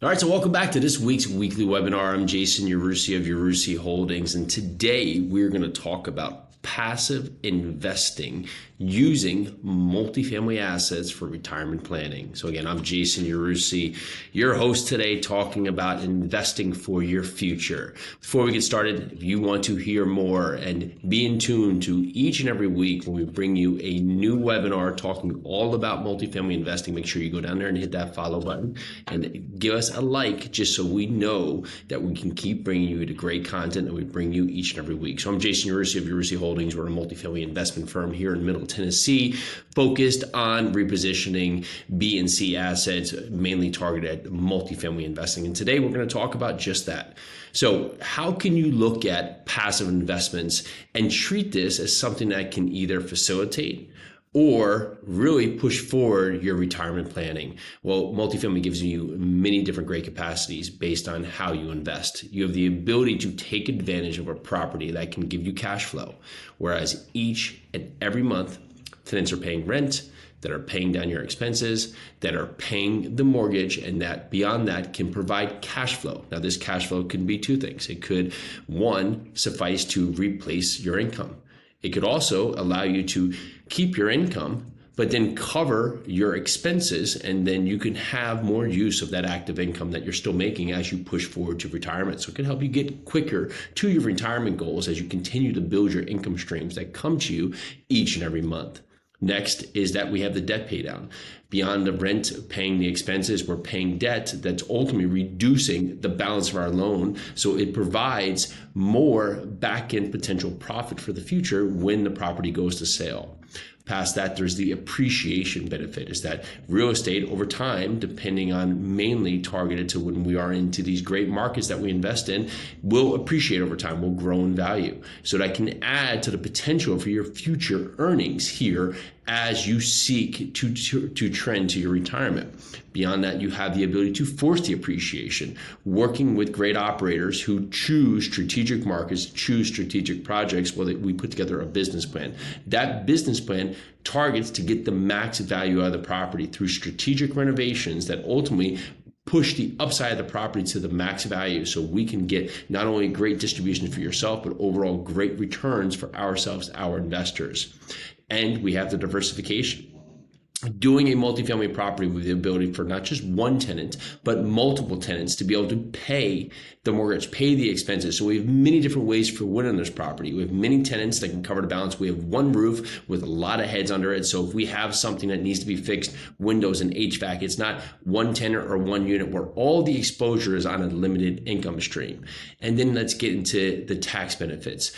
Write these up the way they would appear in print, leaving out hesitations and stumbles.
All right, so welcome back to this week's weekly webinar. I'm Jason Yarusi of Yarusi Holdings, and today we're going to talk about passive investing using multifamily assets for retirement planning. So again, I'm Jason Yarusi, your host today, talking about investing for your future. Before we get started, if you want to hear more and be in tune to each and every week when we bring you a new webinar talking all about multifamily investing, make sure you go down there and hit that follow button and give us a like, just so we know that we can keep bringing you the great content that we bring you each and every week. So I'm Jason Yarusi of Yarusi Holdings. We're a multifamily investment firm here in Middle Tennessee, focused on repositioning B and C assets, mainly targeted at multifamily investing. And today we're going to talk about just that. So how can you look at passive investments and treat this as something that can either facilitate or really push forward your retirement planning? Well, multifamily gives you many different great capacities based on how you invest. You have the ability to take advantage of a property that can give you cash flow, whereas each and every month, tenants are paying rent, that are paying down your expenses, that are paying the mortgage, and that beyond that can provide cash flow. Now, this cash flow can be two things. It could, one, suffice to replace your income. It could also allow you to keep your income, but then cover your expenses, and then you can have more use of that active income that you're still making as you push forward to retirement. So it can help you get quicker to your retirement goals as you continue to build your income streams that come to you each and every month. Next is that we have the debt pay down. Beyond the rent, paying the expenses, we're paying debt that's ultimately reducing the balance of our loan. So it provides more back-end potential profit for the future when the property goes to sale. Past that, there's the appreciation benefit, is that real estate over time, depending on mainly targeted to when we are into these great markets that we invest in, will appreciate over time, will grow in value. So that can add to the potential for your future earnings here as you seek to trend to your retirement. Beyond that, you have the ability to force the appreciation, working with great operators who choose strategic markets, choose strategic projects. Well, we put together a business plan. That business plan targets to get the max value out of the property through strategic renovations that ultimately push the upside of the property to the max value, so we can get not only great distribution for yourself, but overall great returns for ourselves, our investors. And we have the diversification. Doing a multifamily property with the ability for not just one tenant, but multiple tenants to be able to pay the mortgage, pay the expenses. So we have many different ways for winning this property. We have many tenants that can cover the balance. We have one roof with a lot of heads under it. So if we have something that needs to be fixed, windows and HVAC, it's not one tenant or one unit where all the exposure is on a limited income stream. And then let's get into the tax benefits.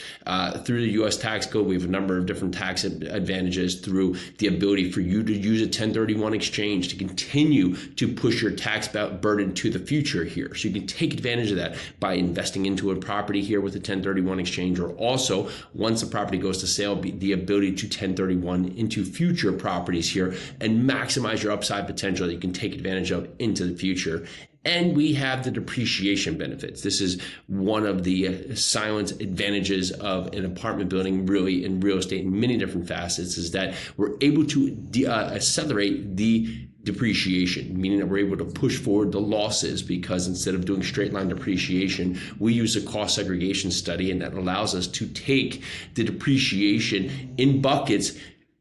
Through the U.S. tax code, we have a number of different tax advantages through the ability for you to use a 1031 exchange to continue to push your tax burden to the future here. So you can take advantage of that by investing into a property here with a 1031 exchange, or also once the property goes to sale, the ability to 1031 into future properties here and maximize your upside potential that you can take advantage of into the future. And we have the depreciation benefits. This is one of the silent advantages of an apartment building, really in real estate in many different facets, is that we're able to accelerate the depreciation, meaning that we're able to push forward the losses, because instead of doing straight line depreciation, we use a cost segregation study, and that allows us to take the depreciation in buckets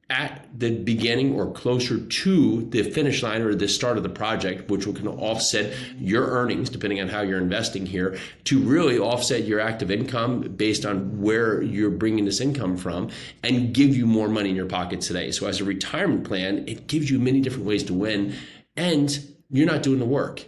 at the beginning or closer to the finish line or the start of the project, which can offset your earnings depending on how you're investing here, to really offset your active income based on where you're bringing this income from and give you more money in your pocket today. So as a retirement plan, it gives you many different ways to win, and you're not doing the work.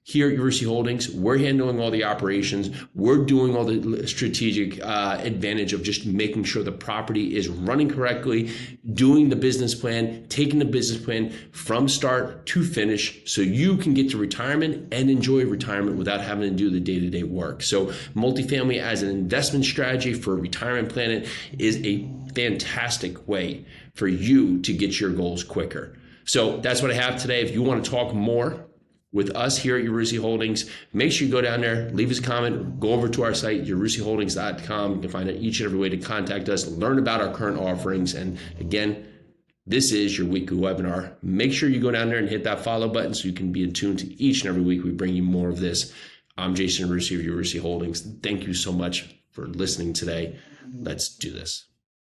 Here at Yarusi Holdings, we're handling all the operations. We're doing all the strategic advantage of just making sure the property is running correctly, doing the business plan, taking the business plan from start to finish so you can get to retirement and enjoy retirement without having to do the day-to-day work. So multifamily as an investment strategy for a retirement plan is a fantastic way for you to get your goals quicker. So that's what I have today. If you want to talk more with us here at Yarusi Holdings, make sure you go down there, leave us a comment, go over to our site, yarusiholdings.com. You can find out each and every way to contact us, learn about our current offerings, and again, This is your weekly webinar. Make sure you go down there and hit that follow button so you can be in tune to each and every week we bring you more of this. I'm Jason Yarusi of Yarusi Holdings. Thank you so much for listening today. Let's do this.